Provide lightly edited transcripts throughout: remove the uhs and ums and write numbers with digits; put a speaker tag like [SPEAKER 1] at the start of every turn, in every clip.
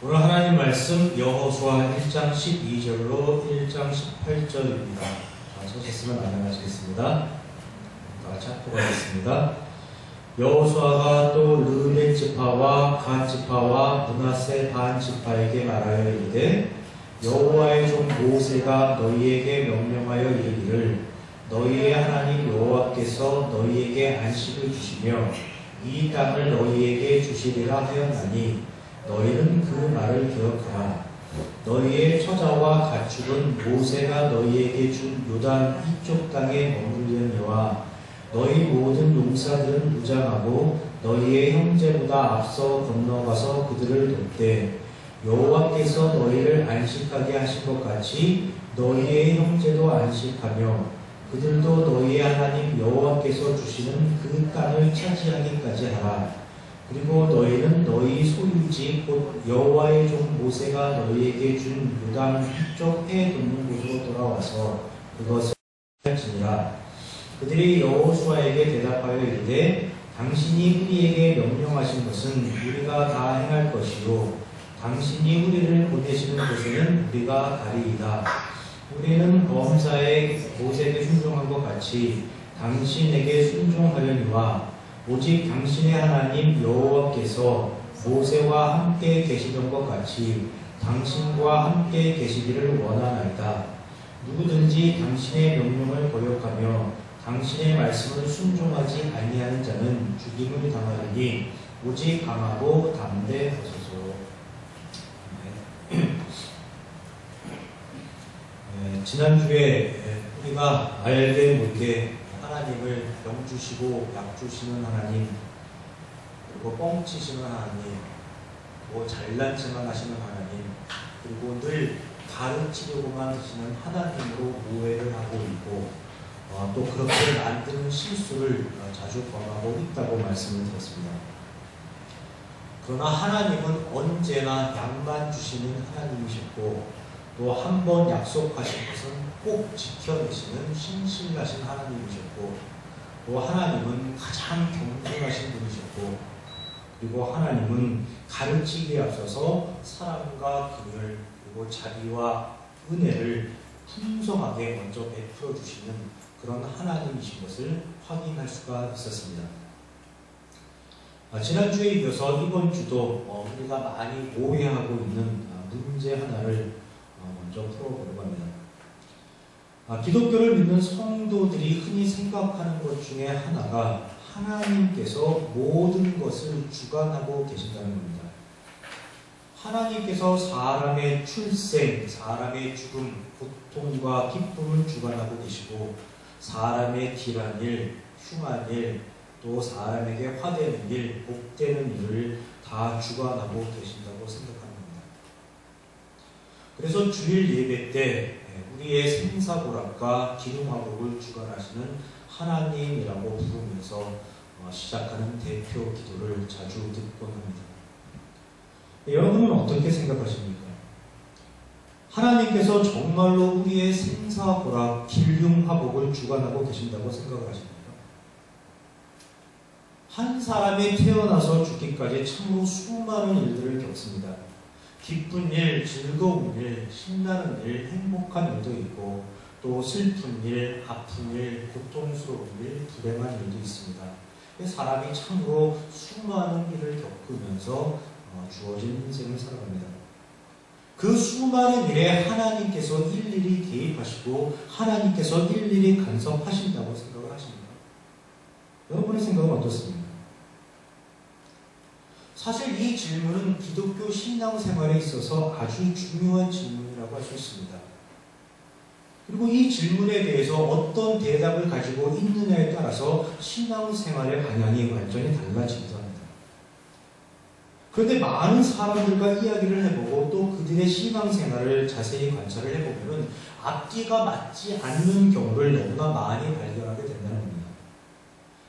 [SPEAKER 1] 오늘 하나님 말씀 여호수아 1장 12절로 1장 18절입니다. 서셨으면 안녕하시겠습니다. 다 같이 합독하겠습니다. 여호수아가 또 르우벤 지파와 갓 지파와 므낫세 반 지파에게 말하여 이르되 여호와의 종 모세가 너희에게 명령하여 이르기를 너희의 하나님 여호와께서 너희에게 안식을 주시며 이 땅을 너희에게 주시리라 하였나니 너희는 그 말을 기억하라. 너희의 처자와 가축은 모세가 너희에게 준 요단 이쪽 땅에 머물려니와 너희 모든 농사들은 무장하고 너희의 형제보다 앞서 건너가서 그들을 돕되 여호와께서 너희를 안식하게 하신 것 같이 너희의 형제도 안식하며 그들도 너희의 하나님 여호와께서 주시는 그 땅을 차지하기까지 하라. 그리고 너희는 너희 소유지 곧 여호와의 종 모세가 너희에게 준 요단 이쪽 해 돋는 곳으로 돌아와서 그것을 지니라. 그들이 여호수아에게 대답하여 이르되 당신이 우리에게 명령하신 것은 우리가 다 행할 것이요 당신이 우리를 보내시는 곳에는 우리가 가리이다. 우리는 범사에 모세에게 순종한 것 같이 당신에게 순종하려니와 오직 당신의 하나님 여호와께서 모세와 함께 계시던 것 같이 당신과 함께 계시기를 원하나이다. 누구든지 당신의 명령을 거역하며 당신의 말씀을 순종하지 아니하는 자는 죽임을 당하리니 오직 강하고 담대하소서. 지난주에 우리가 알게 모르게 하나님을 병 주시고 약 주시는 하나님, 그리고 뻥치시는 하나님, 뭐 잘난 체만 하시는 하나님, 그리고 늘 가르치려고만 하시는 하나님으로 오해를 하고 있고 또 그렇게 만드는 실수를 자주 범하고 있다고 말씀을 드렸습니다. 그러나 하나님은 언제나 약만 주시는 하나님이셨고 또 한 번 약속하신 것은 꼭 지켜내시는 신실하신 하나님이셨고 또 하나님은 가장 겸손하신 분이셨고 그리고 하나님은 가르치기에 앞서서 사랑과 긍휼 그리고 자비와 은혜를 풍성하게 먼저 베풀어 주시는 그런 하나님이신 것을 확인할 수가 있었습니다. 지난주에 이어서 이번 주도 우리가 많이 오해하고 있는 문제 하나를 먼저 풀어보려고 합니다. 기독교를 믿는 성도들이 흔히 생각하는 것 중에 하나가 하나님께서 모든 것을 주관하고 계신다는 겁니다. 하나님께서 사람의 출생, 사람의 죽음, 고통과 기쁨을 주관하고 계시고 사람의 길한 일, 흉한 일, 또 사람에게 화되는 일, 복되는 일을 다 주관하고 계신다고 생각합니다. 그래서 주일 예배 때 우리의 생사고락과 기름화복을 주관하시는 하나님이라고 부르면서 시작하는 대표 기도를 자주 듣곤 합니다. 여러분은 어떻게 생각하십니까? 하나님께서 정말로 우리의 생사고락, 기름화복을 주관하고 계신다고 생각을 하십니까? 한 사람이 태어나서 죽기까지 참으로 수많은 일들을 겪습니다. 기쁜 일, 즐거운 일, 신나는 일, 행복한 일도 있고 또 슬픈 일, 아픈 일, 고통스러운 일, 불행한 일도 있습니다. 사람이 참으로 수많은 일을 겪으면서 주어진 인생을 살아갑니다. 그 수많은 일에 하나님께서 일일이 개입하시고 하나님께서 일일이 간섭하신다고 생각을 하십니까? 여러분의 생각은 어떻습니까? 사실 이 질문은 기독교 신앙생활에 있어서 아주 중요한 질문이라고 할 수 있습니다. 그리고 이 질문에 대해서 어떤 대답을 가지고 있느냐에 따라서 신앙생활의 방향이 완전히 달라지기도 합니다. 그런데 많은 사람들과 이야기를 해보고 또 그들의 신앙생활을 자세히 관찰을 해보면 앞뒤가 맞지 않는 경우를 너무나 많이 발견하게 된다는 겁니다.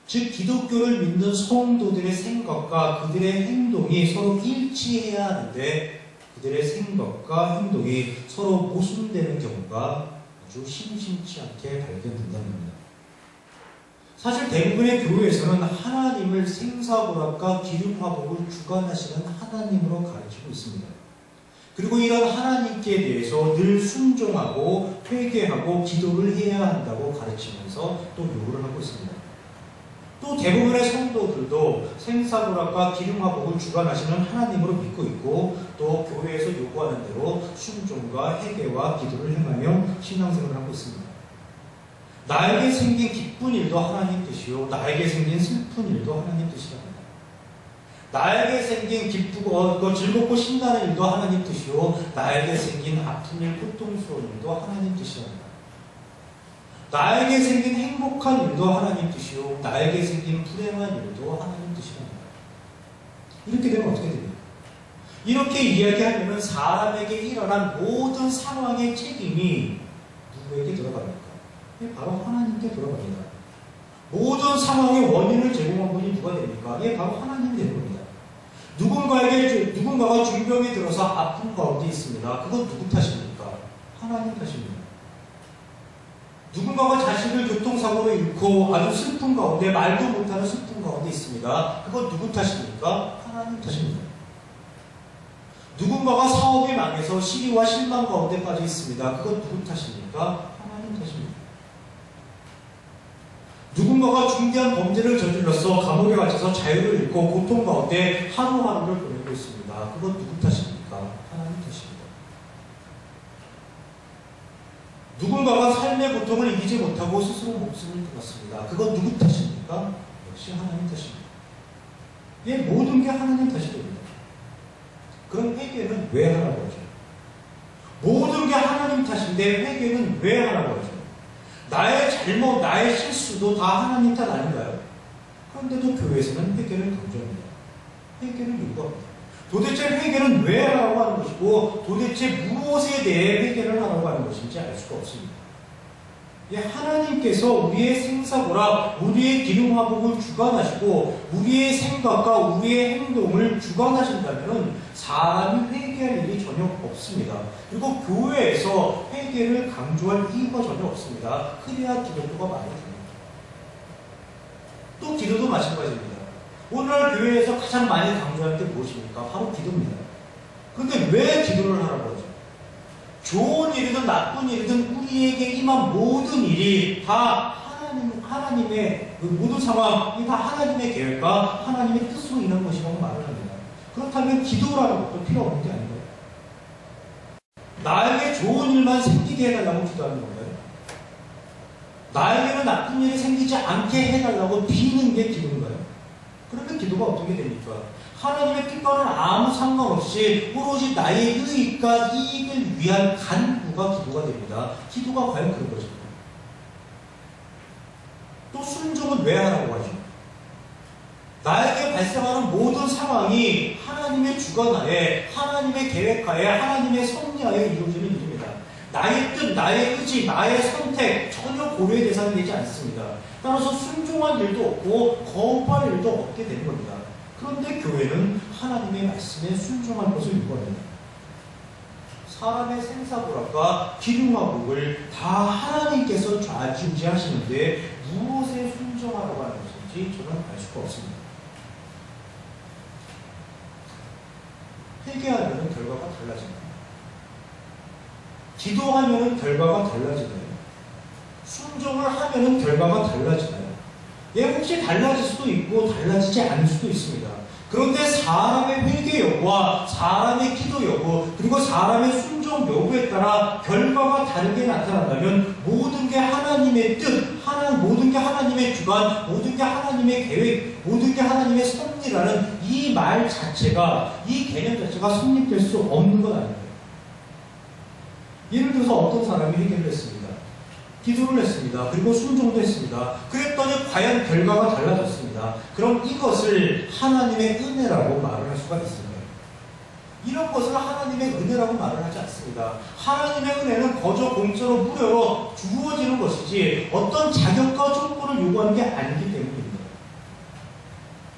[SPEAKER 1] 즉 기독교를 믿는 성도들의 생각과 그들의 행동이 서로 일치해야 하는데 그들의 생각과 행동이 서로 모순되는 경우가 아주 심심치 않게 발견된다는 겁니다. 사실 대부분의 교회에서는 하나님을 생사고락과 기름화복을 주관하시는 하나님으로 가르치고 있습니다. 그리고 이런 하나님께 대해서 늘 순종하고 회개하고 기도를 해야 한다고 가르치면서 또 요구를 하고 있습니다. 또 대부분의 성도들도 생사고락과 기름화복을 주관하시는 하나님으로 믿고 있고 또 교회에서 요구하는 대로 순종과 회개와 기도를 행하며 신앙생활을 하고 있습니다. 나에게 생긴 기쁜 일도 하나님 뜻이요 나에게 생긴 슬픈 일도 하나님 뜻이랍니다. 나에게 생긴 기쁘고 즐겁고 신나는 일도 하나님 뜻이요 나에게 생긴 아픈 일, 고통스러운 일도 하나님 뜻이랍니다. 나에게 생긴 행복한 일도 하나님 뜻이요 나에게 생긴 불행한 일도 하나님 뜻이랍니다. 이렇게 되면 어떻게 됩니까? 이렇게 이야기하면 사람에게 일어난 모든 상황의 책임이 누구에게 들어갑니까? 바로 하나님께 들어갑니다. 모든 상황의 원인을 제공한 분이 누가 됩니까? 바로 하나님이 되는 겁니다. 누군가가 중병에 들어서 아픈 가운데 있습니다. 그건 누구 탓입니까? 하나님 탓입니다. 누군가가 자식을 교통사고로 잃고 아주 슬픈 가운데 말도 못하는 슬픈 가운데 있습니다. 그건 누구 탓입니까? 하나님 탓입니다. 누군가가 사업이 망해서 시기와 실망 가운데 빠져 있습니다. 그건 누구 탓입니까? 하나님 탓입니다. 누군가가 중대한 범죄를 저질러서 감옥에 갇혀서 자유를 잃고 고통 가운데 하루하루를 보내고 있습니다. 그건 누구 탓입니까? 하나님 탓입니다. 누군가가 삶의 고통을 이기지 못하고 스스로 목숨을 끊었습니다. 그건 누구 탓입니까? 역시 하나님 탓입니다. 모든 게 하나님 탓이 됩니다. 그럼 회개는 왜 하라고 하죠? 모든 게 하나님 탓인데 회개는 왜 하라고 하죠? 나의 잘못, 나의 실수도 다 하나님 탓 아닌가요? 그런데도 교회에서는 회개를 강조합니다. 회개를 요구합니다. 도대체 회개는 왜 하라고 하는 것이고 도대체 무엇에 대해 회개를 하라고 하는 것인지 알 수가 없습니다. 하나님께서 우리의 생사고락, 우리의 기름화복을 주관하시고 우리의 생각과 우리의 행동을 주관하신다면 사람이 회개할 일이 전혀 없습니다. 그리고 교회에서 회개를 강조할 이유가 전혀 없습니다. 그래야 기독교가 많이 됩니다. 또 기도도 마찬가지입니다. 오늘날 교회에서 가장 많이 강조할 게 무엇입니까? 바로 기도입니다. 그런데 왜 기도를 하라고 하죠? 좋은 일이든 나쁜 일이든 우리에게 임한 모든 일이 다 하나님의 모든 상황이 다 하나님의 계획과 하나님의 뜻으로 인한 것이라고 말을 합니다. 그렇다면 기도라는 것도 필요 없는 게 아닌가요? 나에게 좋은 일만 생기게 해달라고 기도하는 건가요? 나에게는 나쁜 일이 생기지 않게 해달라고 비는 게 기도인가요? 그러면 기도가 어떻게 됩니까? 하나님의 뜻과는 아무 상관없이 오로지 나의 유익과 이익을 위한 간구가 기도가 됩니다. 기도가 과연 그런 것입니다. 또 순종은 왜 하라고 하죠? 나에게 발생하는 모든 상황이 하나님의 주관하에, 하나님의 계획하에, 하나님의 섭리하에 이루어지는 일입니다. 나의 뜻, 나의 의지, 나의 선택 전혀 고려의 대상이 되지 않습니다. 따라서 순종할 일도 없고 거부할 일도 없게 되는 겁니다. 그런데 교회는 하나님의 말씀에 순종할 것을 요구합니다. 사람의 생사고락과 기름화복을 다 하나님께서 좌지우지하시는데 무엇에 순종하라고 하는 것인지 저는 알 수가 없습니다. 회개하면 결과가 달라집니다. 기도하면 결과가 달라지나요? 순종을 하면 결과가 달라지나요? 혹시 달라질 수도 있고 달라지지 않을 수도 있습니다. 그런데 사람의 회개 여부와 사람의 기도 여부 그리고 사람의 순종 여부에 따라 결과가 다르게 나타난다면 모든 게 하나님의 뜻, 모든 게 하나님의 주관, 모든 게 하나님의 계획, 모든 게 하나님의 섭리라는 이 말 자체가, 이 개념 자체가 성립될 수 없는 것 아닌가요? 예를 들어서 어떤 사람이 회개를 했습니다. 기도를 했습니다. 그리고 순종도 했습니다. 그랬더니 과연 결과가 달라졌습니다. 그럼 이것을 하나님의 은혜라고 말을 할 수가 있습니다. 이런 것을 하나님의 은혜라고 말을 하지 않습니다. 하나님의 은혜는 거저 공짜로 무료로 주어지는 것이지 어떤 자격과 조건을 요구하는 게 아니기 때문입니다.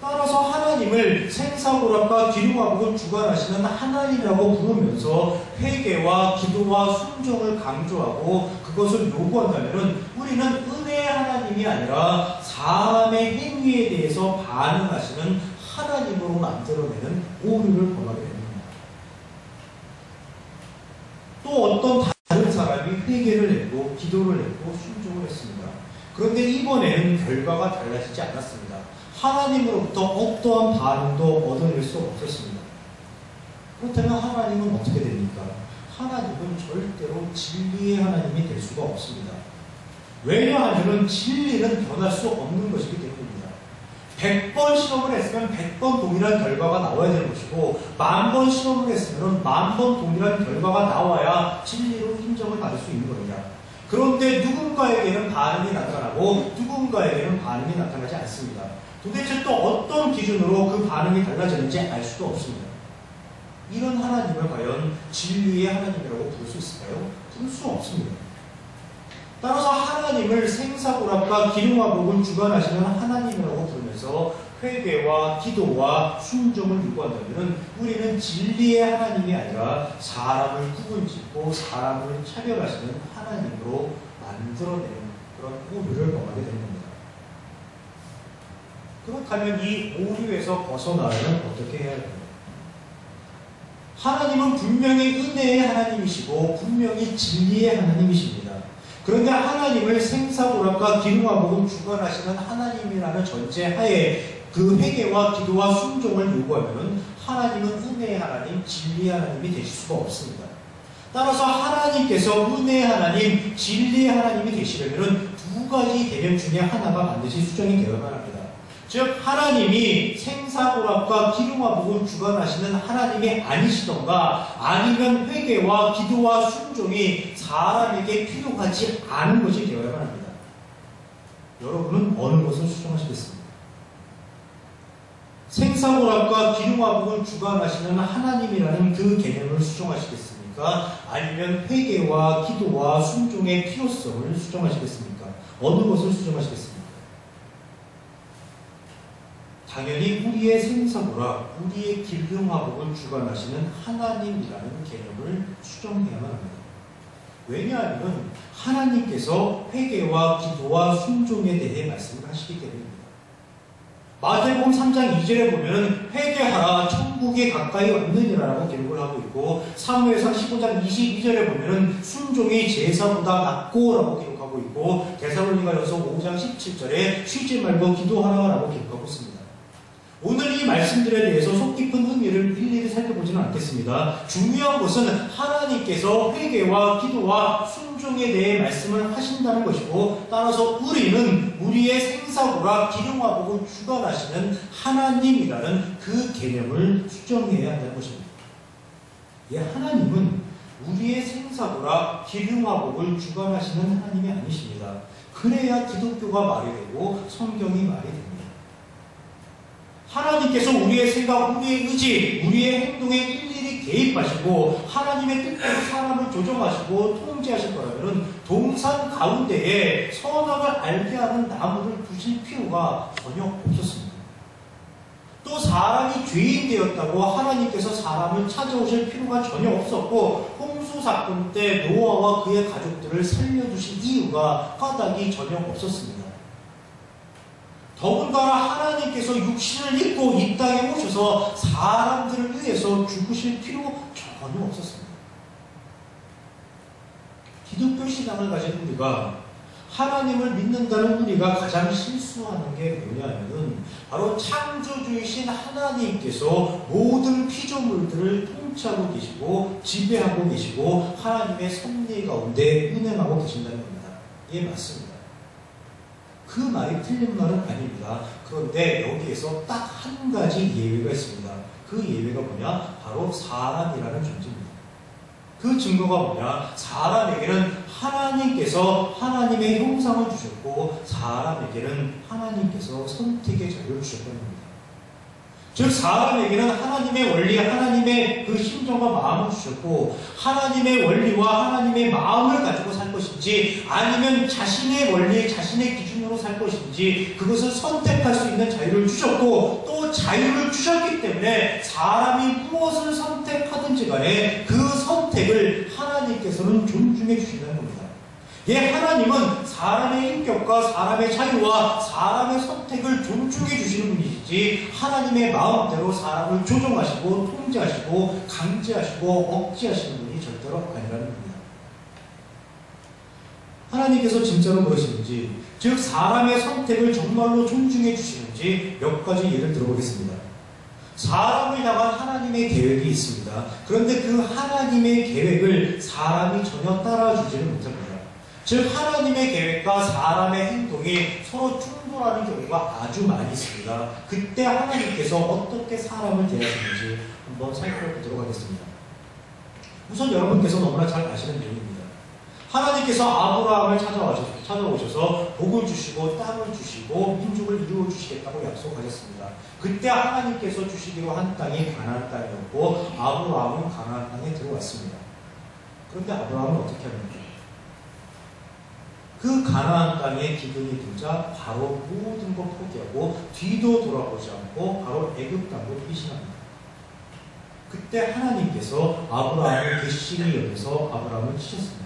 [SPEAKER 1] 따라서 하나님을 생사고락과 기름화복을 주관하시는 하나님이라고 부르면서 회개와 기도와 순종을 강조하고 그것을 요구한다면 우리는 은혜의 하나님이 아니라 사람의 행위에 대해서 반응하시는 하나님으로 만들어내는 오류를 범하게 됩니다. 기도를 했고 순종을 했습니다. 그런데 이번에는 결과가 달라지지 않았습니다. 하나님으로부터 어떠한 반응도 얻어낼 수 없었습니다. 그렇다면 하나님은 어떻게 됩니까? 하나님은 절대로 진리의 하나님이 될 수가 없습니다. 왜냐하면 진리는 변할 수 없는 것이기 때문입니다. 100번 실험을 했으면 100번 동일한 결과가 나와야 되는 것이고 10,000번 실험을 했으면 10,000번 동일한 결과가 나와야 진리로 인정을 받을 수 있는 겁니다. 그런데 누군가에게는 반응이 나타나고 누군가에게는 반응이 나타나지 않습니다. 도대체 또 어떤 기준으로 그 반응이 달라졌는지 알 수도 없습니다. 이런 하나님을 과연 진리의 하나님이라고 부를 수 있을까요? 부를 수 없습니다. 따라서 하나님을 생사고락과 기름과 복을 주관하시는 하나님이라고 부르면서 회개와 기도와 순종을 요구한다면 우리는 진리의 하나님이 아니라 사람을 구분짓고 사람을 차별하시는 하나님으로 만들어내는 그런 오류를 범하게 되는 겁니다. 그렇다면 이 오류에서 벗어나려면 어떻게 해야 할까요? 하나님은 분명히 은혜의 하나님이시고 분명히 진리의 하나님이십니다. 그런데 하나님을 생사고락과 기름과 복음 주관하시는 하나님이라는 전제하에 그 회개와 기도와 순종을 요구하면 하나님은 은혜의 하나님, 진리의 하나님이 되실 수가 없습니다. 따라서 하나님께서 은혜의 하나님, 진리의 하나님이 되시려면 두 가지 개념 중에 하나가 반드시 수정이 되어야만 합니다. 즉 하나님이 생사고락과 기름과 복을 주관하시는 하나님이 아니시던가 아니면 회개와 기도와 순종이 사람에게 필요하지 않은 것이 되어야만 합니다. 여러분은 어느 것을 수정하시겠습니까? 생사고락과 기름과 복을 주관하시는 하나님이라는 그 개념을 수정하시겠습니까? 아니면 회개와 기도와 순종의 필요성을 수정하시겠습니까? 어느 것을 수정하시겠습니까? 당연히 우리의 생사고락, 우리의 기름화복을 주관하시는 하나님이라는 개념을 수정해야만 합니다. 왜냐하면 하나님께서 회개와 기도와 순종에 대해 말씀을 하시기 때문입니다. 마태복음 3장 2절에 보면 회개하라 천국에 가까이 왔느니라라고 기록을 하고 있고 사무엘상 15장 22절에 보면 순종이 제사보다 낫고라고 기록하고 있고 데살로니가전서 5장 17절에 쉬지 말고 기도하라라고 기록하고 있습니다. 오늘 이 말씀들에 대해서 속 깊은 의미를 일일이 살펴보지는 않겠습니다. 중요한 것은 하나님께서 회개와 기도와 순종에 대해 말씀을 하신다는 것이고 따라서 우리는 우리의 생사고락 기름과 복을 주관하시는 하나님이라는 그 개념을 수정해야 한다는 것입니다. 예, 하나님은 우리의 생사고락 기름과 복을 주관하시는 하나님이 아니십니다. 그래야 기독교가 말이 되고 성경이 말이 됩니다. 하나님께서 우리의 생각, 우리의 의지, 우리의 행동에 일일이 개입하시고 하나님의 뜻대로 사람을 조정하시고 통제하실 거라면 동산 가운데에 선악을 알게 하는 나무를 두실 필요가 전혀 없었습니다. 또 사람이 죄인 되었다고 하나님께서 사람을 찾아오실 필요가 전혀 없었고 홍수 사건 때 노아와 그의 가족들을 살려주신 이유가 까닭이 전혀 없었습니다. 더군다나 하나님께서 육신을 입고 이 땅에 오셔서 사람들을 위해서 죽으실 필요 전혀 없었습니다. 기독교 신앙을 가진 우리가 하나님을 믿는다는 우리가 가장 실수하는 게 뭐냐면 바로 창조주이신 하나님께서 모든 피조물들을 통치하고 계시고 지배하고 계시고 하나님의 섭리 가운데 운행하고 계신다는 겁니다. 예, 맞습니다. 그 말이 틀린 말은 아닙니다. 그런데 여기에서 딱 한 가지 예외가 있습니다. 그 예외가 뭐냐? 바로 사람이라는 존재입니다. 그 증거가 뭐냐? 사람에게는 하나님께서 하나님의 형상을 주셨고 사람에게는 하나님께서 선택의 자유를 주셨다는 겁니다. 즉 사람에게는 하나님의 원리, 하나님의 그 심정과 마음을 주셨고 하나님의 원리와 하나님의 마음을 가지고 살 것인지 아니면 자신의 원리, 자신의 기준으로 살 것인지 그것을 선택할 수 있는 자유를 주셨고 또 자유를 주셨기 때문에 사람이 무엇을 선택하든지 간에 그 선택을 하나님께서는 존중해 주신다는 겁니다. 예, 하나님은 사람의 인격과 사람의 자유와 사람의 선택을 존중해 주시는 분이시지 하나님의 마음대로 사람을 조종하시고 통제하시고 강제하시고 억제하시는 분이 절대로 아니라는 겁니다. 하나님께서 진짜로 그러시는지, 즉 사람의 선택을 정말로 존중해 주시는지 몇 가지 예를 들어보겠습니다. 사람을 향한 하나님의 계획이 있습니다. 그런데 그 하나님의 계획을 사람이 전혀 따라주지를 못합니다. 즉 하나님의 계획과 사람의 행동이 서로 충돌하는 경우가 아주 많이 있습니다. 그때 하나님께서 어떻게 사람을 대하시는지 한번 살펴보도록 하겠습니다. 우선 여러분께서 너무나 잘 아시는 내용입니다. 하나님께서 아브라함을 찾아오셔서 복을 주시고 땅을 주시고 민족을 이루어 주시겠다고 약속하셨습니다. 그때 하나님께서 주시기로 한 땅이 가나안 땅이었고 아브라함은 가나안 땅에 들어왔습니다. 그런데 아브라함은 어떻게 합니까? 그 가나안 땅에 기근이 들자 바로 모든 것 포기하고 뒤도 돌아보지 않고 바로 애굽 땅으로 피신합니다. 그때 하나님께서 아브라함을 괘씸히 여겨서 아브라함을 치셨습니다.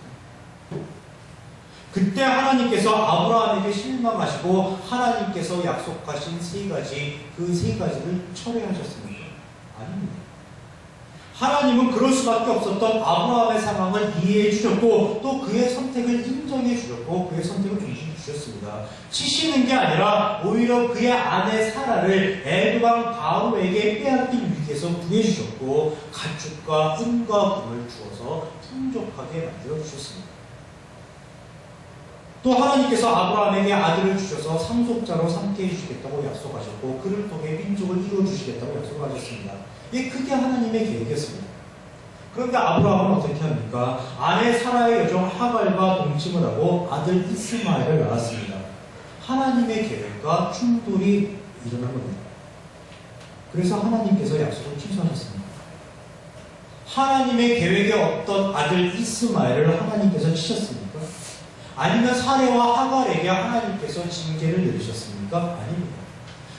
[SPEAKER 1] 그때 하나님께서 아브라함에게 실망하시고 하나님께서 약속하신 세 가지를 철회하셨습니까? 아닙니다. 하나님은 그럴 수밖에 없었던 아브라함의 상황을 이해해 주셨고 또 그의 선택을 인정해 주셨고 그의 선택을 존중해 주셨습니다. 치시는 게 아니라 오히려 그의 아내 사라를 애굽왕 바로에게 빼앗긴 위기에서 구해 주셨고 가축과 은과 금을 주어서 풍족하게 만들어 주셨습니다. 또 하나님께서 아브라함에게 아들을 주셔서 상속자로 삼게 해주시겠다고 약속하셨고 그를 통해 민족을 이루어 주시겠다고 약속하셨습니다. 이게 크게 하나님의 계획이었습니다. 그런데 아브라함은 어떻게 합니까? 아내 사라의 여종 하갈과 동침을 하고 아들 이스마엘을 낳았습니다. 하나님의 계획과 충돌이 일어난 겁니다. 그래서 하나님께서 약속을 취소하셨습니다. 하나님의 계획에 없던 아들 이스마엘을 하나님께서 치셨습니까? 아니면 사레와 하갈에게 하나님께서 징계를 내리셨습니까? 아닙니다.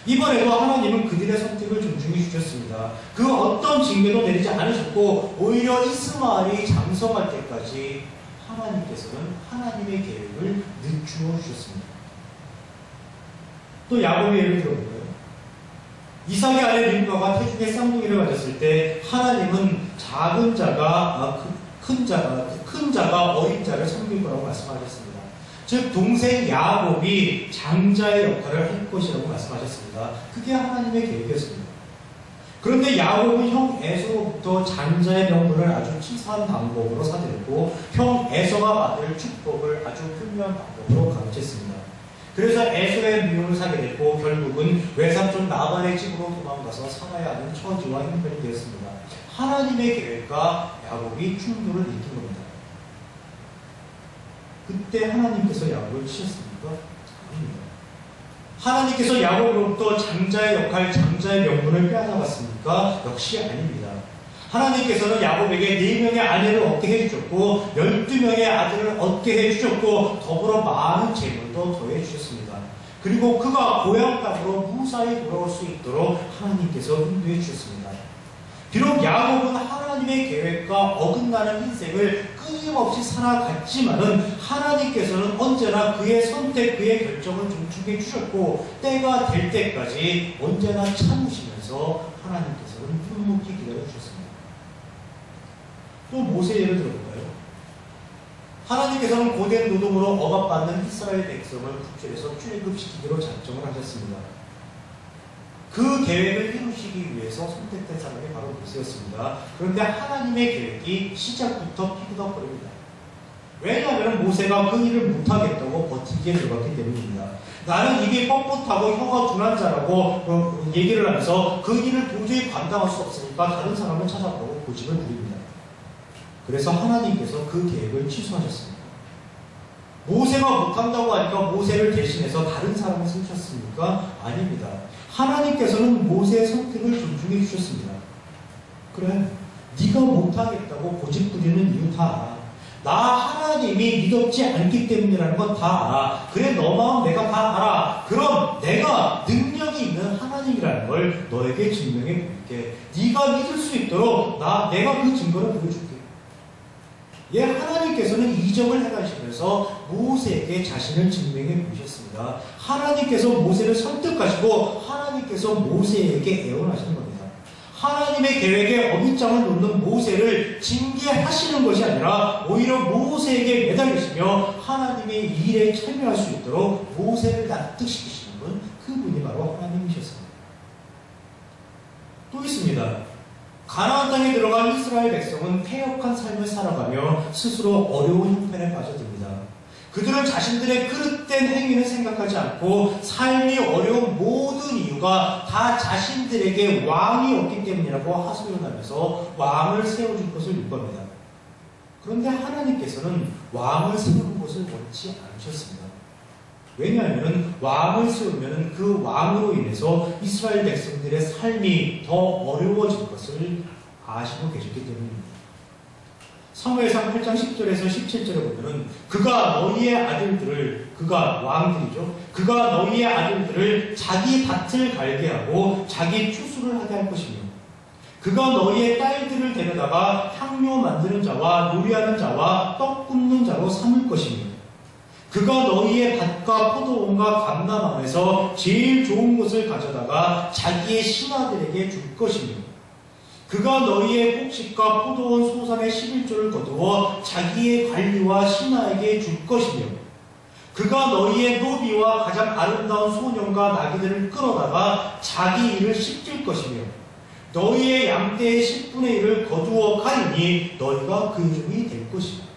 [SPEAKER 1] 이번에도 하나님은 그들의 선택을 존중해 주셨습니다. 그 어떤 징계도 내리지 않으셨고 오히려 이스마엘이 장성할 때까지 하나님께서는 하나님의 계획을 늦추어 주셨습니다. 또 야곱의 예를 들어볼까요? 이삭의 아내 립가가 태중에 쌍둥이를 가졌을 때 하나님은 작은 자가 큰 자가 어린 자를 섬길 거라고 말씀하셨습니다. 즉 동생 야곱이 장자의 역할을 할 것이라고 말씀하셨습니다. 그게 하나님의 계획이었습니다. 그런데 야곱은 형 에서로부터 장자의 명분을 아주 치사한 방법으로 사들였고 형 에서가 받을 축복을 아주 흉흉한 방법으로 가르쳤습니다. 그래서 에서의 미움을 사게 됐고 결국은 외삼촌 라반의 집으로 도망가서 살아야 하는 처지와 형편이 되었습니다. 하나님의 계획과 야곱이 충돌을 일으킨 겁니다. 그때 하나님께서 야곱을 치셨습니까? 아닙니다. 하나님께서 야곱으로부터 장자의 역할, 장자의 명분을 빼앗아갔습니까? 역시 아닙니다. 하나님께서는 야곱에게 4명의 아내를 얻게 해주셨고 12명의 아들을 얻게 해주셨고 더불어 많은 재물도 더해주셨습니다. 그리고 그가 고향 땅으로 무사히 돌아올 수 있도록 하나님께서 인도해 주셨습니다. 비록 야곱은 하나님의 계획과 어긋나는 인생을 끊임없이 살아갔지만은 하나님께서는 언제나 그의 선택, 그의 결정을 존중해 주셨고 때가 될 때까지 언제나 참으시면서 하나님께서는 묵묵히 기다려 주셨습니다. 또 모세 예를 들어볼까요? 하나님께서는 고된 노동으로 억압받는 이스라엘 백성을 국제에서 출애굽시키기로 작정을 하셨습니다. 그 계획을 이루시기 위해서 선택된 사람이 바로 모세였습니다. 그런데 하나님의 계획이 시작부터 피부덕거립니다. 왜냐하면 모세가 그 일을 못하겠다고 버티기에 들어갔기 때문입니다. 나는 입이 뻣뻣하고 혀가 둔한 자라고 얘기를 하면서 그 일을 도저히 감당할 수 없으니까 다른 사람을 찾아보고 고집을 부립니다. 그래서 하나님께서 그 계획을 취소하셨습니다. 모세가 못한다고 하니까 모세를 대신해서 다른 사람을 쓰셨습니까? 아닙니다. 하나님께서는 모세의 선택을 존중해 주셨습니다. 그래, 네가 못하겠다고 고집부리는 이유 다 알아. 나 하나님이 믿었지 않기 때문이라는 건 다 알아. 그래, 너 마음 내가 다 알아. 그럼 내가 능력이 있는 하나님이라는 걸 너에게 증명해 볼게. 네가 믿을 수 있도록 내가 그 증거를 보여줄게. 예, 하나님께서는 이적을 행하시면서 모세에게 자신을 증명해 보셨습니다. 하나님께서 모세를 설득하시고 하나님께서 모세에게 애원하시는 겁니다. 하나님의 계획에 어깃장을 놓는 모세를 징계하시는 것이 아니라 오히려 모세에게 매달리시며 하나님의 일에 참여할 수 있도록 모세를 납득시키시는 분, 그분이 바로 하나님이셨습니다. 또 있습니다. 가나안 땅에 들어간 이스라엘 백성은 패역한 삶을 살아가며 스스로 어려운 형편에 빠져듭니다. 그들은 자신들의 그릇된 행위는 생각하지 않고 삶이 어려운 모든 이유가 다 자신들에게 왕이 없기 때문이라고 하소연하면서 왕을 세워줄 것을 요구합니다. 그런데 하나님께서는 왕을 세우는 것을 원치 않으셨습니다. 왜냐하면 왕을 세우면 그 왕으로 인해서 이스라엘 백성들의 삶이 더 어려워질 것을 아시고 계셨기 때문입니다. 사무엘상 8장 10절에서 17절에 보면은 그가 너희의 아들들을, 그가 왕들이죠. 그가 너희의 아들들을 자기 밭을 갈게 하고 자기 추수를 하게 할 것이며 그가 너희의 딸들을 데려다가 향료 만드는 자와 요리하는 자와 떡 굽는 자로 삼을 것이며 그가 너희의 밭과 포도원과 감람함에서 제일 좋은 것을 가져다가 자기의 신하들에게 줄 것이며 그가 너희의 곡식과 포도원 소산의 11조를 거두어 자기의 관리와 신하에게 줄 것이며 그가 너희의 노비와 가장 아름다운 소년과 나귀들을 끌어다가 자기 일을 씹질 것이며 너희의 양떼의 10분의 1을 거두어 가리니 너희가 그 종이 될 것이며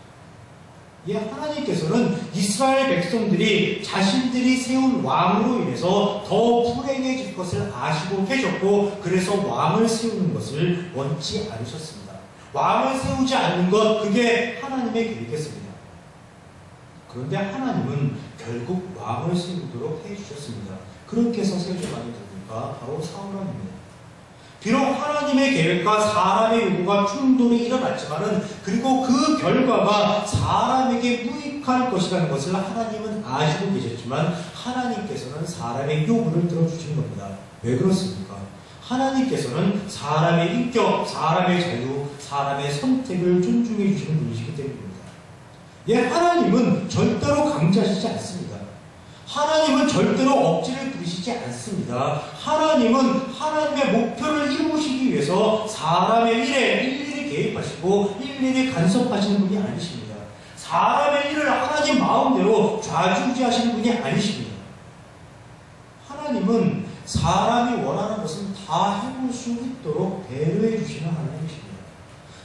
[SPEAKER 1] 예, 하나님께서는 이스라엘 백성들이 자신들이 세운 왕으로 인해서 더 불행해질 것을 아시고 계셨고 그래서 왕을 세우는 것을 원치 않으셨습니다. 왕을 세우지 않는 것, 그게 하나님의 계획이었습니다. 그런데 하나님은 결국 왕을 세우도록 해주셨습니다. 그렇게 해서 세우지 많이 누구니까 바로 사울왕입니다. 비록 하나님의 계획과 사람의 요구가 충돌이 일어났지만은 그리고 그 결과가 사람에게 무익할 것이라는 것을 하나님은 아시고 계셨지만 하나님께서는 사람의 요구를 들어주시는 겁니다. 왜 그렇습니까? 하나님께서는 사람의 인격, 사람의 자유, 사람의 선택을 존중해 주시는 분이시기 때문입니다. 예, 하나님은 절대로 강제하시지 않습니다. 하나님은 절대로 억지를 부리시지 않습니다. 하나님은 하나님의 목표를 이루시기 위해서 사람의 일에 일일이 개입하시고 일일이 간섭하시는 분이 아니십니다. 사람의 일을 하나님 마음대로 좌지우지하시는 분이 아니십니다. 하나님은 사람이 원하는 것은 다 해볼 수 있도록 배려해 주시는 하나님이십니다.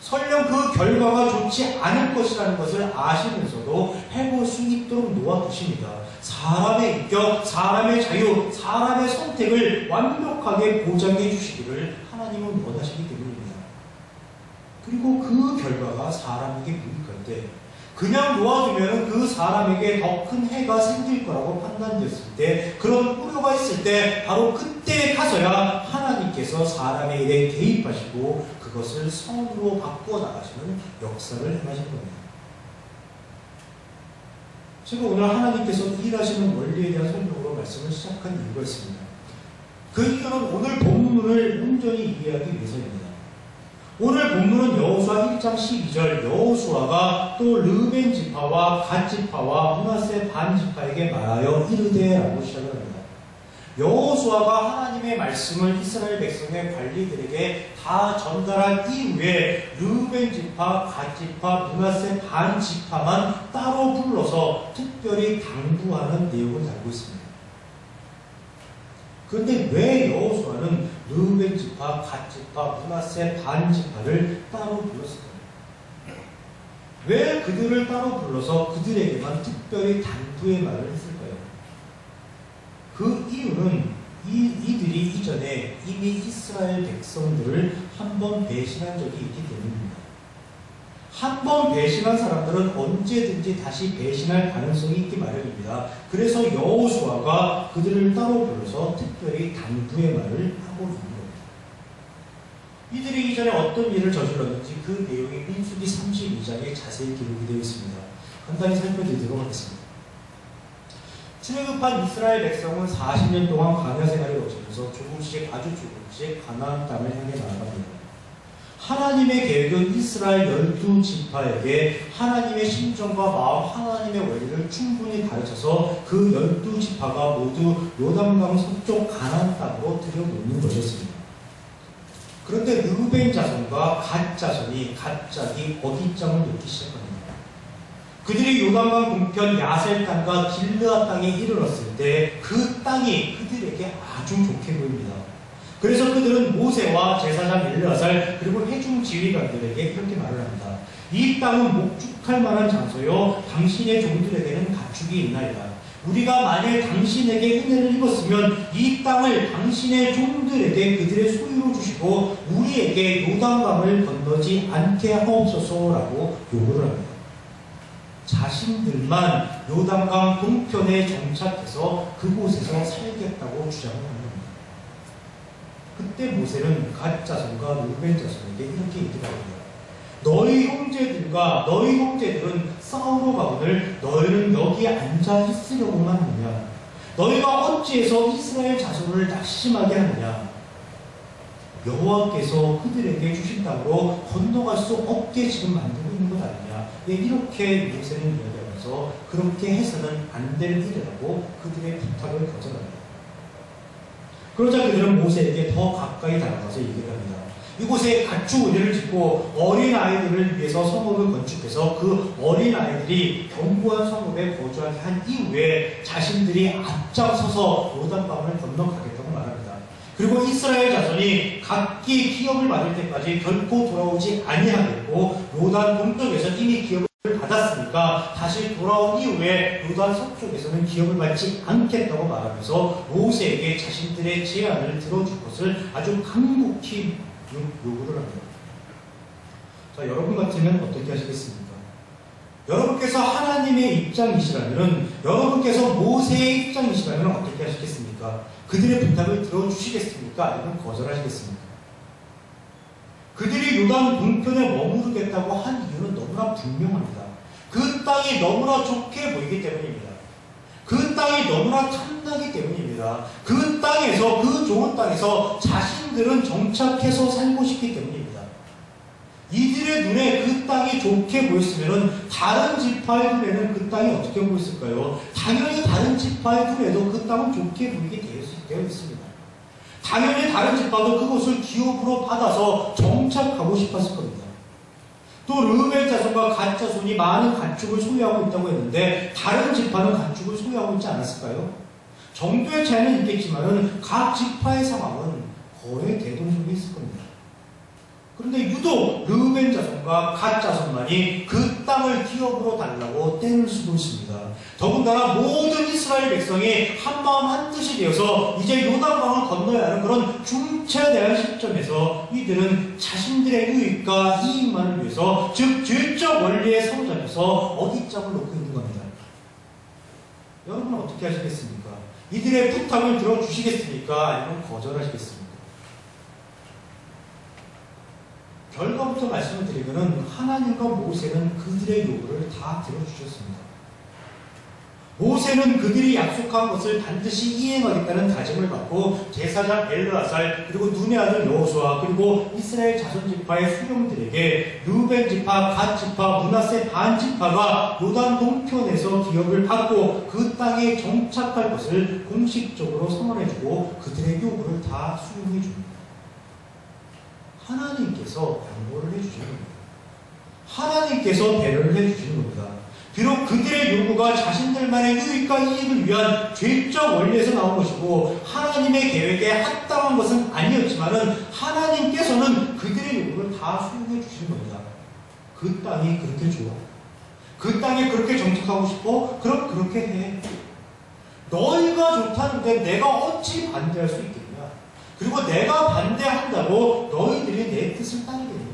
[SPEAKER 1] 설령 그 결과가 좋지 않을 것이라는 것을 아시면서도 해볼 수 있도록 놓아두십니다. 사람의 인격, 사람의 자유, 사람의 선택을 완벽하게 보장해 주시기를 하나님은 원하시기 때문입니다. 그리고 그 결과가 사람에게 유익할 때 그냥 놓아두면 그 사람에게 더 큰 해가 생길 거라고 판단되었을 때, 그런 우려가 있을 때 바로 그때 가서야 하나님께서 사람의 일에 개입하시고 그것을 선으로 바꾸어 나가시는 역사를 행하신 겁니다. 제가 오늘 하나님께서 일하시는 원리에 대한 설명으로 말씀을 시작한 이유가 있습니다. 그 이유는 오늘 본문을 온전히 이해하기 위해서입니다. 오늘 본문은 여호수아 1장 12절 여호수아가 또 르벤 지파와 갓 지파와 므낫세 반 지파에게 말하여 이르되라고 시작을 합니다. 여호수아가 하나님의 말씀을 이스라엘 백성의 관리들에게 다 전달한 이후에 르벤 지파, 갓 지파, 므낫세 반 지파만 따로 불러서 특별히 당부하는 내용을 달고 있습니다. 그런데 왜 여호수아는 르벤 지파, 갓 지파, 므낫세 반 지파를 따로 불렀을까요? 왜 그들을 따로 불러서 그들에게만 특별히 당부의 말을 했을까요? 그 이유는 이들이 이전에 이미 이스라엘 백성들을 한 번 배신한 적이 있기 때문입니다. 한 번 배신한 사람들은 언제든지 다시 배신할 가능성이 있기 마련입니다. 그래서 여호수아가 그들을 따로 불러서 특별히 당부의 말을 하고 있는 겁니다. 이들이 이전에 어떤 일을 저질렀는지 그 내용이 민수기 32장에 자세히 기록이 되어 있습니다. 간단히 살펴드리도록 하겠습니다. 출애굽한 이스라엘 백성은 40년 동안 광야 생활을 거치면서 조금씩 아주 조금씩 가나안 땅을 향해 나아갑니다. 하나님의 계획은 이스라엘 12지파에게 하나님의 심정과 마음, 하나님의 원리를 충분히 가르쳐서 그 12지파가 모두 요단강 서쪽 가나안 땅으로 들여놓는 것이었습니다. 그런데 르우벤 자손과 갓 자손이 갑자기 어깃장을 놓기 시작합니다. 그들이 요단강 동편 야셀 땅과 길르앗 땅에 이르렀을 때 그 땅이 그들에게 아주 좋게 보입니다. 그래서 그들은 모세와 제사장 엘르아살 그리고 회중 지휘관들에게 이렇게 말을 합니다. 이 땅은 목축할 만한 장소요 당신의 종들에게는 가축이 있나이다. 우리가 만일 당신에게 은혜를 입었으면 이 땅을 당신의 종들에게 그들의 소유로 주시고 우리에게 요단강을 건너지 않게 하옵소서라고 요구를 합니다. 자신들만 요단강 동편에 정착해서 그곳에서 살겠다고 주장을 합니다. 그때 모세는 갓 자손과 르우벤 자손에게 이렇게 얘기합니다. 너희 형제들은 싸우러 가거늘 너희는 여기에 앉아 있으려고만 하느냐? 너희가 어찌해서 이스라엘 자손을 낙심하게 하느냐? 여호와께서 그들에게 주신 땅으로 건너갈 수 없게 지금 만들고 있는 것 아니냐? 이렇게 모세는 이야기하면서 그렇게 해서는 안 될 일이라고 그들의 부탁을 거절합니다. 그러자 그들은 모세에게 더 가까이 다가가서 얘기를 합니다. 이곳에 가축 의뢰를 짓고 어린 아이들을 위해서 성읍을 건축해서 그 어린 아이들이 견고한 성읍에 거주하게 한 이후에 자신들이 앞장서서 요단강을 건너가겠다고 말합니다. 그리고 이스라엘 자손이 각기 기업을 받을 때까지 결코 돌아오지 아니하겠고 요단 동쪽에서 이미 기업을 받았으니까 다시 돌아온 이후에 요단 서쪽에서는 기업을 받지 않겠다고 말하면서 모세에게 자신들의 제안을 들어줄 것을 아주 간곡히 요구를 합니다. 자, 여러분 같으면 어떻게 하시겠습니까? 여러분께서 하나님의 입장이시라면, 여러분께서 모세의 입장이시라면 어떻게 하시겠습니까? 그들의 부탁을 들어주시겠습니까? 아니면 거절하시겠습니까? 그들이 요단 동편에 머무르겠다고 한 이유는 너무나 분명합니다. 그 땅이 너무나 좋게 보이기 때문입니다. 그 땅이 너무나 탐나기 때문입니다. 그 땅에서, 그 좋은 땅에서 자신들은 정착해서 살고 싶기 때문입니다. 이들의 눈에 그 땅이 좋게 보였으면 다른 지파의 눈에는 그 땅이 어떻게 보였을까요? 당연히 다른 지파의 눈에도 그 땅은 좋게 보이게 되어 있습니다. 당연히 다른 지파도 그것을 기업으로 받아서 정착하고 싶었을 겁니다. 또 르우벤 자손과 갓 자손이 많은 가축을 소유하고 있다고 했는데 다른 지파는 가축을 소유하고 있지 않았을까요? 정도의 차이는 있겠지만 각 지파의 상황은 거의 대동적이 있을 겁니다. 그런데 유독 르우벤 자손과 갓 자손만이 그 땅을 기업으로 달라고 떼를 쓰고 있습니다. 더군다나 모든 이스라엘 백성이 한마음 한뜻이 되어서 이제 요단강을 건너야 하는 그런 중차대한 시점에서 이들은 자신들의 유익과 이익만을 위해서 즉 죄적 원리에 사로잡혀서 어깃장을 놓고 있는 겁니다. 여러분은 어떻게 하시겠습니까? 이들의 부탁을 들어주시겠습니까? 아니면 거절하시겠습니까? 결과부터 말씀을 드리면 하나님과 모세는 그들의 요구를 다 들어주셨습니다. 모세는 그들이 약속한 것을 반드시 이행하겠다는 다짐을 받고 제사장 엘르아살 그리고 눈의 아들 여호수아 그리고 이스라엘 자손지파의 수령들에게 르우벤 지파, 갓 지파, 므낫세 반 지파가 요단 동편에서 기업을 받고 그 땅에 정착할 것을 공식적으로 선언해주고 그들의 요구를 다 수용해줍니다. 하나님께서 양보를 해주시는 겁니다. 하나님께서 배려를 해주시는 겁니다. 비록 그들의 요구가 자신들만의 유익과 이익을 위한 죄적 원리에서 나온 것이고 하나님의 계획에 합당한 것은 아니었지만 하나님께서는 그들의 요구를 다 수용해 주시는 겁니다. 그 땅이 그렇게 좋아. 그 땅에 그렇게 정착하고 싶어? 그럼 그렇게 해. 너희가 좋다는데 내가 어찌 반대할 수 있겠냐? 그리고 내가 반대한다고 너희들이 내 뜻을 따르겠냐?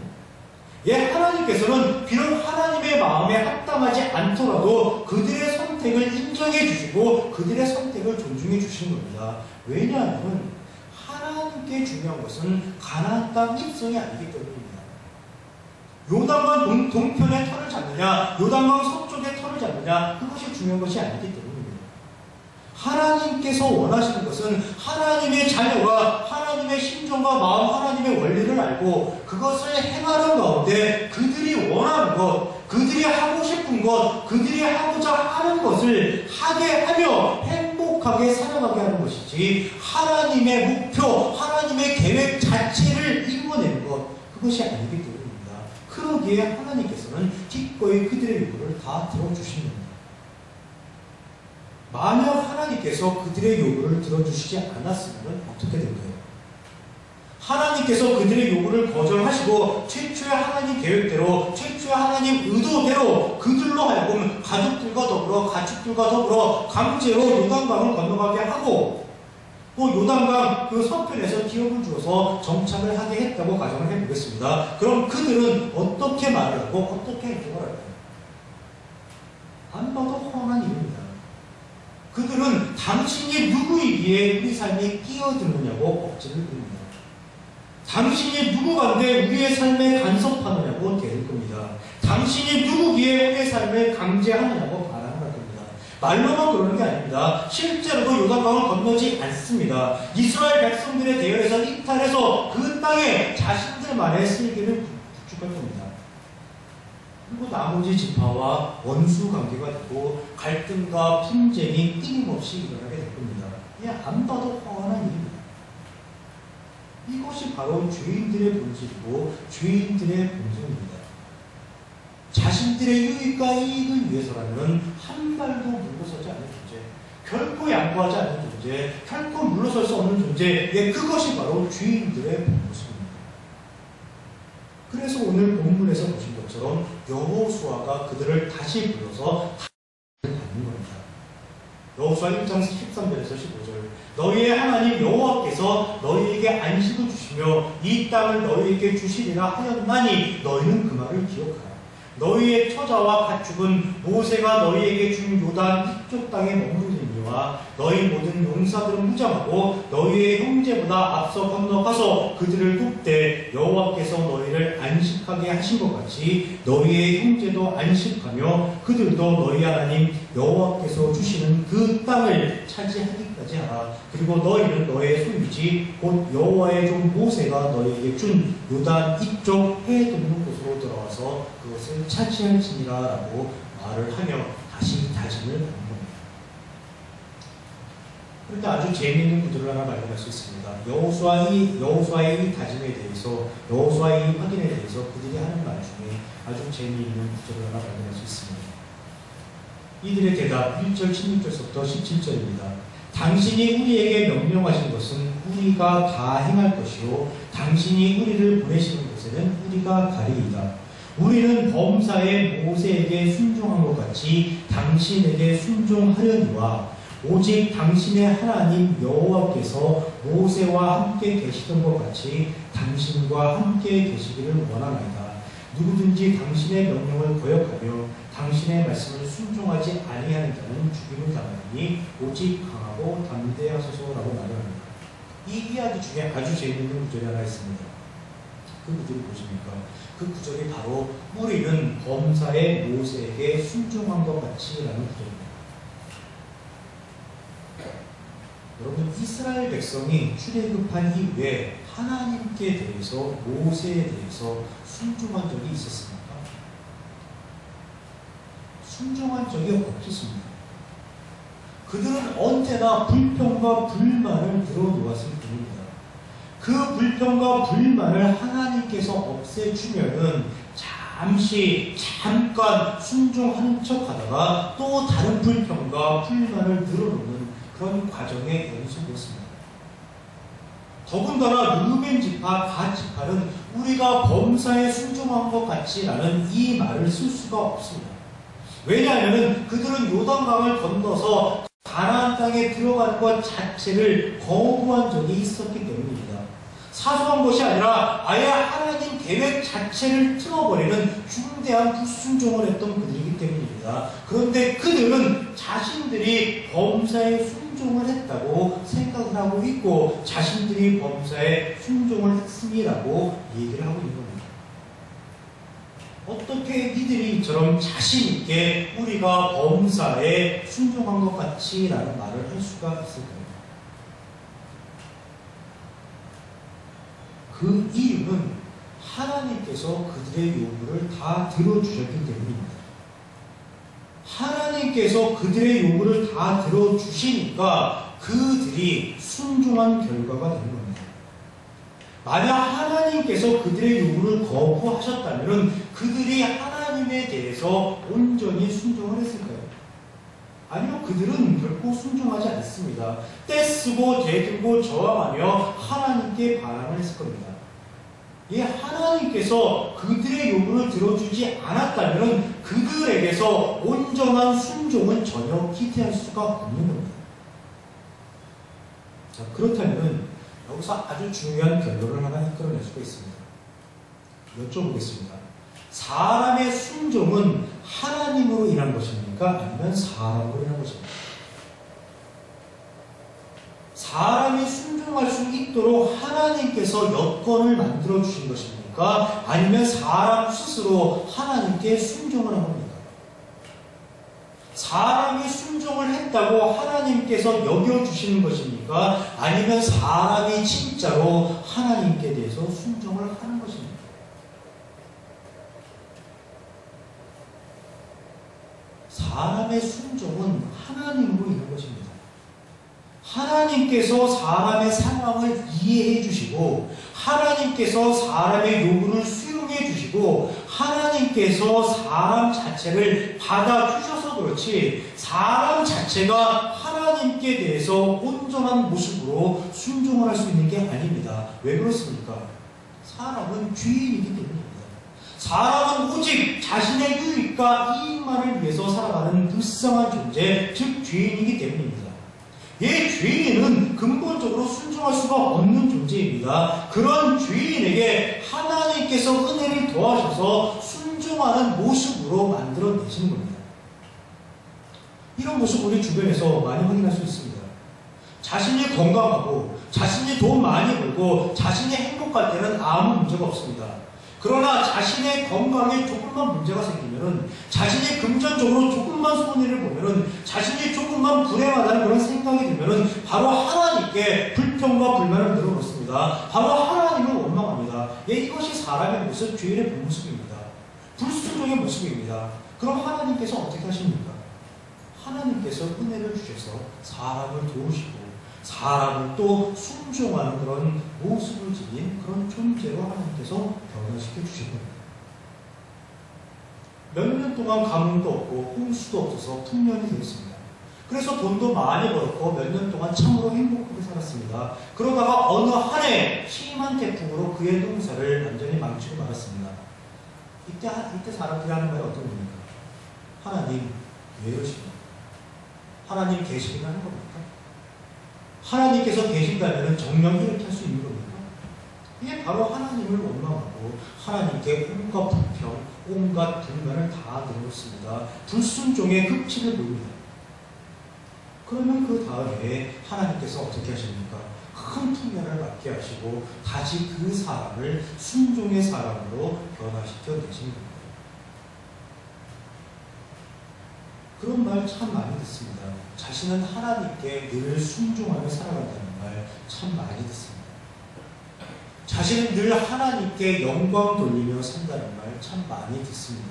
[SPEAKER 1] 하나님께서는 비록 하나님의 마음에 합당하지 않더라도 그들의 선택을 인정해 주시고 그들의 선택을 존중해 주시는 겁니다. 왜냐하면 하나님께 중요한 것은 가나안 땅 입성이 아니기 때문입니다. 요단강 동편에 터를 잡느냐, 요단강 서쪽에 터를 잡느냐, 그것이 중요한 것이 아니기 때문입니다. 하나님께서 원하시는 것은 하나님의 자녀가 하나님의 심정과 마음, 하나님의 원리를 알고 그것을 행하는 가운데 그들이 원하는 것, 그들이 하고 싶은 것, 그들이 하고자 하는 것을 하게 하며 행복하게 살아가게 하는 것이지 하나님의 목표, 하나님의 계획 자체를 이루어내는 그것이 아니기 때문입니다. 그러기에 하나님께서는 기꺼이 그들의 요구를 다 들어주십니다. 만약 하나님께서 그들의 요구를 들어주시지 않았으면 어떻게 될까요? 하나님께서 그들의 요구를 거절하시고 최초의 하나님 계획대로, 최초의 하나님 의도대로 그들로 하여금 가족들과 더불어, 가축들과 더불어 강제로 요단강을 건너가게 하고, 또 요단강 그 서편에서 기업을 주어서 정착을 하게 했다고 가정을 해보겠습니다. 그럼 그들은 어떻게 말을 하고 어떻게 행동을 할까요? 안 봐도 뻔한 일입니다. 그들은 당신이 누구이기에 우리 삶에 끼어드느냐고 억지를 부립니다. 당신이 누구간데 우리의 삶에 간섭하느냐고 대를 겁니다. 당신이 누구기에 우리의 삶에 강제하느냐고 바라는 겁니다. 말로만 그러는 게 아닙니다. 실제로도 요단강을 건너지 않습니다. 이스라엘 백성들의 대열에서 이탈해서 그 땅에 자신들만의 슬기를 구축할 겁니다. 그리고 나머지 지파와 원수 관계가 되고 갈등과 분쟁이 끊임없이 일어나게 될 겁니다. 그냥 안 봐도 뻔한 일입니다. 이것이 바로 죄인들의 본질이고 죄인들의 본성입니다. 자신들의 유익과 이익을 위해서라면 한 발도 물러서지 않는 존재, 결코 양보하지 않는 존재, 결코 물러설 수 없는 존재, 그것이 바로 죄인들의 모습입니다. 그래서 오늘 본문에서 보신 것처럼 여호수아가 그들을 다시 불러서 받는 겁니다. 여호수아 1장 13절에서 15절, 너희의 하나님 여호와께서 너희에게 안식을 주시며 이 땅을 너희에게 주시리라 하였나니 너희는 그 말을 기억하라. 너희의 처자와 가축은 모세가 너희에게 준 요단 이쪽 땅에 머무르니와 너희 모든 용사들은 무장하고 너희의 형제보다 앞서 건너가서 그들을 돕되 여호와께서 너희를 안식하게 하신 것 같이 너희의 형제도 안식하며 그들도 너희 하나님 여호와께서 주시는 그 땅을 차지하기까지 하라. 그리고 너희는 너의 소유지 곧 여호와의 종 모세가 너희에게 준 요단 이쪽 해 돕는 곳으로 돌아와서 그것을 차지할지니라 라고 말을 하며 다시 다짐을 하는 겁니다. 그런데 아주 재미있는 구절을 하나 발견할 수 있습니다. 여호수아의 이 다짐에 대해서, 여호수아의 이 확인에 대해서 그들이 하는 말 중에 아주 재미있는 구절을 하나 발견할 수 있습니다. 이들의 대답 1절 16절부터 17절입니다. 당신이 우리에게 명령하신 것은 우리가 다 행할 것이요 당신이 우리를 보내시는 곳에는 우리가 가리이다. 우리는 범사에 모세에게 순종한 것 같이 당신에게 순종하려니와 오직 당신의 하나님 여호와께서 모세와 함께 계시던 것 같이 당신과 함께 계시기를 원하나이다. 누구든지 당신의 명령을 거역하며 당신의 말씀을 순종하지 아니하는 자는 죽임을 당하니 오직 강하고 담대하소서라고 말합니다. 이 이야기 중에 아주 재미있는 구절이 하나 있습니다. 그 구절이 무엇입니까? 그 구절이 바로 우리는 범사의 모세에게 순종한 것 같이 라는 구절입니다. 여러분, 이스라엘 백성이 출애굽한 이후에 하나님께 대해서, 모세에 대해서 순종한 적이 있었습니까? 순종한 적이 없었습니다. 그들은 언제나 불평과 불만을 늘어놓았을 뿐입니다. 그 불평과 불만을 하나님께서 없애주면은 잠깐 순종하는 척 하다가 또 다른 불평과 불만을 늘어놓는 그런 과정의 연속이었습니다. 더군다나 르우벤 지파, 갓 지파는 우리가 범사에 순종한 것 같이라는 이 말을 쓸 수가 없습니다. 왜냐하면 그들은 요단강을 건너서 가나안 땅에 들어가는 것 자체를 거부한 적이 있었기 때문입니다. 사소한 것이 아니라 아예 하나님 계획 자체를 틀어버리는 중대한 불순종을 했던 그들이기 때문입니다. 그런데 그들은 자신들이 범사에 순종을 했다고 생각을 하고 있고 자신들이 범사에 순종을 했음이라고 얘기를 하고 있는 겁니다. 어떻게 이들이 이처럼 자신있게 우리가 범사에 순종한 것 같이 라는 말을 할 수가 있을까요? 그 이유는 하나님께서 그들의 요구를 다 들어주셨기 때문입니다. 하나님께서 그들의 요구를 다 들어주시니까 그들이 순종한 결과가 되는 겁니다. 만약 하나님께서 그들의 요구를 거부하셨다면 그들이 하나님에 대해서 온전히 순종을 했을까요? 아니요, 그들은 결코 순종하지 않습니다. 떼쓰고 대들고 저항하며 하나님께 반항을 했을 겁니다. 예, 하나님께서 그들의 요구를 들어주지 않았다면 그들에게서 온전한 순종은 전혀 기대할 수가 없는 겁니다. 자, 그렇다면 여기서 아주 중요한 결론을 하나 이끌어낼 수가 있습니다. 여쭤보겠습니다. 사람의 순종은 하나님으로 인한 것입니까? 아니면 사람으로 인한 것입니까? 사람이 순종할 수 있도록 하나님께서 여건을 만들어 주신 것입니까? 아니면 사람 스스로 하나님께 순종을 한 겁니까? 사람이 순종을 했다고 하나님께서 여겨주시는 것입니까? 아니면 사람이 진짜로 하나님께 대해서 순종을 하는 것입니까? 사람의 순종은 하나님으로 인한 것입니다. 하나님께서 사람의 상황을 이해해 주시고 하나님께서 사람의 요구를 수용해 주시고 하나님께서 사람 자체를 받아주셔서 그렇지 사람 자체가 하나님께 대해서 온전한 모습으로 순종을 할 수 있는 게 아닙니다. 왜 그렇습니까? 사람은 죄인이기 때문입니다. 사람은 오직 자신의 유익과 이익만을 위해서 살아가는 불쌍한 존재, 즉 죄인이기 때문입니다. 예, 죄인은 근본적으로 순종할 수가 없는 존재입니다. 그런 죄인에게 하나님께서 은혜를 더하셔서 순종하는 모습으로 만들어내시는 겁니다. 이런 모습 우리 주변에서 많이 확인할 수 있습니다. 자신이 건강하고 자신이 돈 많이 벌고 자신이 행복할 때는 아무 문제가 없습니다. 그러나 자신의 건강에 조금만 문제가 생기면은 자신이 금전적으로 조금만 손해를 보면은 자신이 조금만 불행하다는 그런 생각이 들면은 바로 하나님께 불평과 불만을 늘어놓습니다. 바로 하나님을 원망합니다. 예, 이것이 사람의 모습, 죄인의 본 모습입니다. 불순종의 모습입니다. 그럼 하나님께서 어떻게 하십니까? 하나님께서 은혜를 주셔서 사람을 도우시고 사람을 또 순종하는 그런 모습을 지닌 그런 존재로 하나님께서 변화시켜 주신 겁니다. 몇 년 동안 가뭄도 없고 홍수도 없어서 풍년이 되었습니다. 그래서 돈도 많이 벌었고 몇 년 동안 참으로 행복하게 살았습니다. 그러다가 어느 한 해 심한 태풍으로 그의 농사를 완전히 망치고 말았습니다. 이때 사람들이 하는 말이 어떤 겁니까? 하나님 왜 이러십니까? 하나님 계시기만 하는 겁니까? 하나님께서 계신다면 정령 이렇게 할 수 있는 겁니까? 이게 바로 하나님을 원망하고 하나님께 온갖 불평, 온갖 불만을 다 내놓습니다. 불순종의 극치를 보입니다. 그러면 그 다음에 하나님께서 어떻게 하십니까? 큰 풍년을 맞게 하시고 다시 그 사람을 순종의 사람으로 변화시켜 내신 겁니다. 그런 말 참 많이 듣습니다. 자신은 하나님께 늘 순종하며 살아간다는 말 참 많이 듣습니다. 자신은 늘 하나님께 영광 돌리며 산다는 말 참 많이 듣습니다.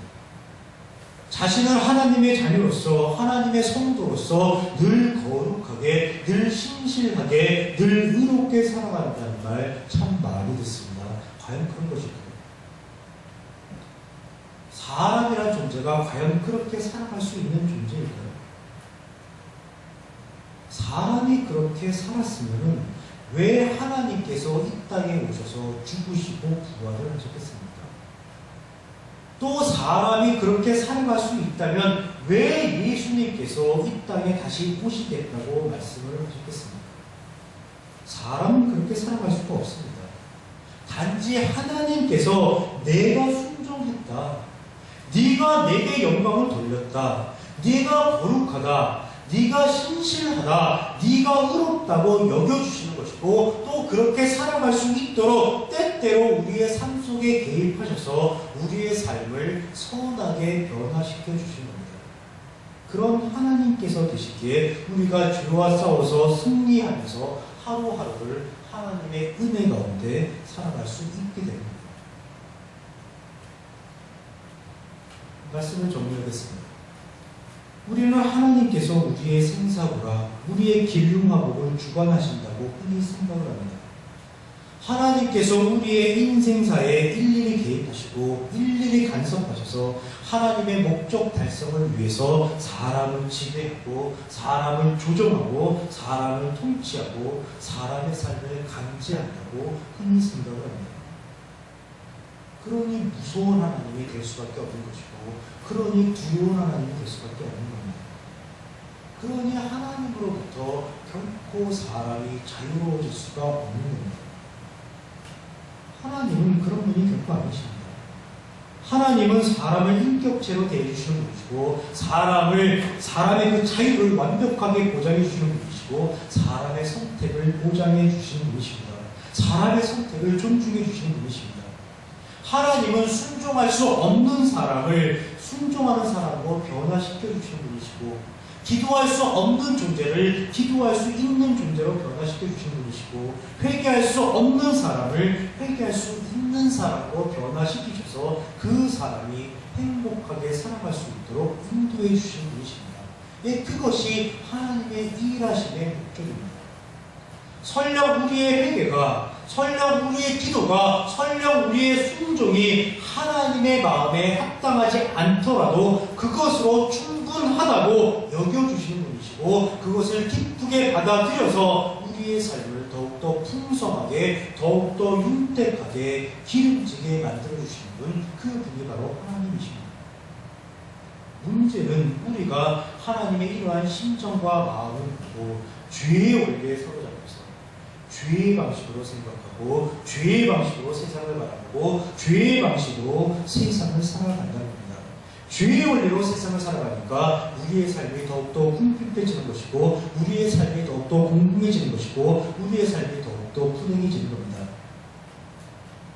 [SPEAKER 1] 자신은 하나님의 자녀로서 하나님의 성도로서 늘 거룩하게 늘 신실하게 늘 의롭게 살아간다는 말 참 많이 듣습니다. 과연 그런 것일까요? 사람이란 존재가 과연 그렇게 살아갈 수 있는 존재일까요? 사람이 그렇게 살았으면 왜 하나님께서 이 땅에 오셔서 죽으시고 부활을 하셨겠습니까? 또 사람이 그렇게 살아갈 수 있다면 왜 예수님께서 이 땅에 다시 오시겠다고 말씀을 하셨겠습니까? 사람은 그렇게 살아갈 수가 없습니다. 단지 하나님께서 내가 순종했다, 네가 내게 영광을 돌렸다, 네가 거룩하다, 네가 신실하다, 네가 의롭다고 여겨주시는 것이고 또 그렇게 살아갈 수 있도록 때때로 우리의 삶 속에 개입하셔서 우리의 삶을 선하게 변화시켜 주시는 겁니다. 그런 하나님께서 되시기에 우리가 죄와 싸워서 승리하면서 하루하루를 하나님의 은혜 가운데 살아갈 수 있게 됩니다. 말씀을 정리하겠습니다. 우리는 하나님께서 우리의 생사고라 우리의 길흉화복을 주관하신다고 흔히 생각을 합니다. 하나님께서 우리의 인생사에 일일이 개입하시고 일일이 간섭하셔서 하나님의 목적 달성을 위해서 사람을 지배하고 사람을 조종하고 사람을 통치하고 사람의 삶을 감지한다고 흔히 생각을 합니다. 그러니 무서운 하나님이 될 수밖에 없는 것이고 그러니 두려운 하나님이 될 수밖에 없는 겁니다. 그러니 하나님으로부터 결코 사람이 자유로워질 수가 없는 겁니다. 하나님은 그런 분이 결코 아니십니다. 하나님은 사람을 인격체로 대해주시는 분이시고 사람의 그 자유를 완벽하게 보장해 주시는 분이시고 사람의 선택을 보장해 주시는 분이십니다. 사람의 선택을 존중해 주시는 분이십니다. 하나님은 순종할 수 없는 사람을 순종하는 사람으로 변화시켜 주시는 분이시고 기도할 수 없는 존재를 기도할 수 있는 존재로 변화시켜 주시는 분이시고 회개할 수 없는 사람을 회개할 수 있는 사람으로 변화시키셔서 그 사람이 행복하게 살아갈 수 있도록 인도해 주시는 분이십니다. 예, 그것이 하나님의 일하심의 목적입니다. 설령 우리의 회개가 설령 우리의 기도가 설령 우리의 순종이 하나님의 마음에 합당하지 않더라도 그것으로 충분하다고 여겨주시는 분이시고 그것을 기쁘게 받아들여서 우리의 삶을 더욱더 풍성하게 더욱더 윤택하게 기름지게 만들어주시는 분, 그 분이 바로 하나님이십니다. 문제는 우리가 하나님의 이러한 심정과 마음을 보고 죄의 원리에 사로잡혀서 죄의 방식으로 생각하고 죄의 방식으로 세상을 바라보고 죄의 방식으로 세상을 살아간다는 겁니다. 죄의 원리로 세상을 살아가니까 우리의 삶이 더욱더 궁핍해지는 것이고 우리의 삶이 더욱더 공공해지는 것이고 우리의 삶이 더욱더 불행해지는 겁니다.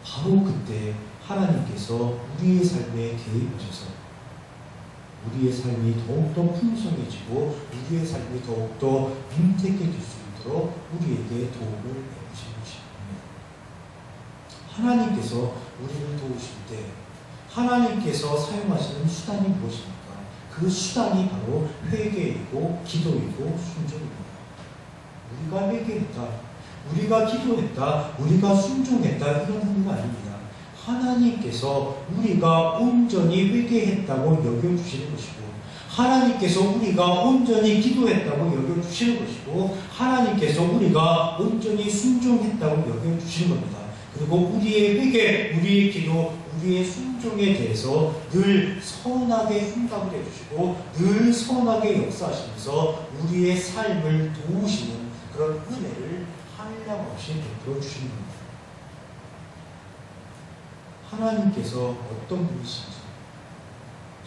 [SPEAKER 1] 바로 그때 하나님께서 우리의 삶에 개입하셔서 우리의 삶이 더욱더 풍성해지고 우리의 삶이 더욱더 윤택해질 수 있도록 우리에게 도움을 베푸시는 것입니다. 하나님께서 우리를 도우실 때 하나님께서 사용하시는 수단이 무엇입니까? 그 수단이 바로 회개이고 기도이고 순종입니다. 우리가 회개했다, 우리가 기도했다, 우리가 순종했다 이런 의미가 아닙니다. 하나님께서 우리가 온전히 회개했다고 여겨주시는 것이고 하나님께서 우리가 온전히 기도했다고 여겨주시는 것이고 하나님께서 우리가 온전히 순종했다고 여겨주시는 겁니다. 그리고 우리의 회개, 우리의 기도, 우리의 순종에 대해서 늘 선하게 응답을 해주시고 늘 선하게 역사하시면서 우리의 삶을 도우시는 그런 은혜를 한량없이 베풀어 주시는 겁니다. 하나님께서 어떤 분이신지,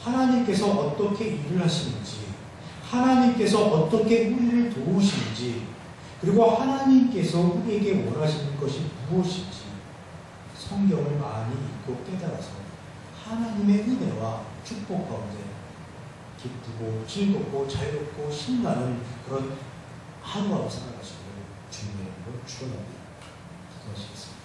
[SPEAKER 1] 하나님께서 어떻게 일을 하시는지, 하나님께서 어떻게 우리를 도우시는지, 그리고 하나님께서 우리에게 원하시는 것이 무엇인지 성경을 많이 읽고 깨달아서 하나님의 은혜와 축복 가운데 기쁘고 즐겁고 자유롭고 신나는 그런 하루하루 살아가시기를 주님의 이름으로 축원합니다. 기도하시겠습니다.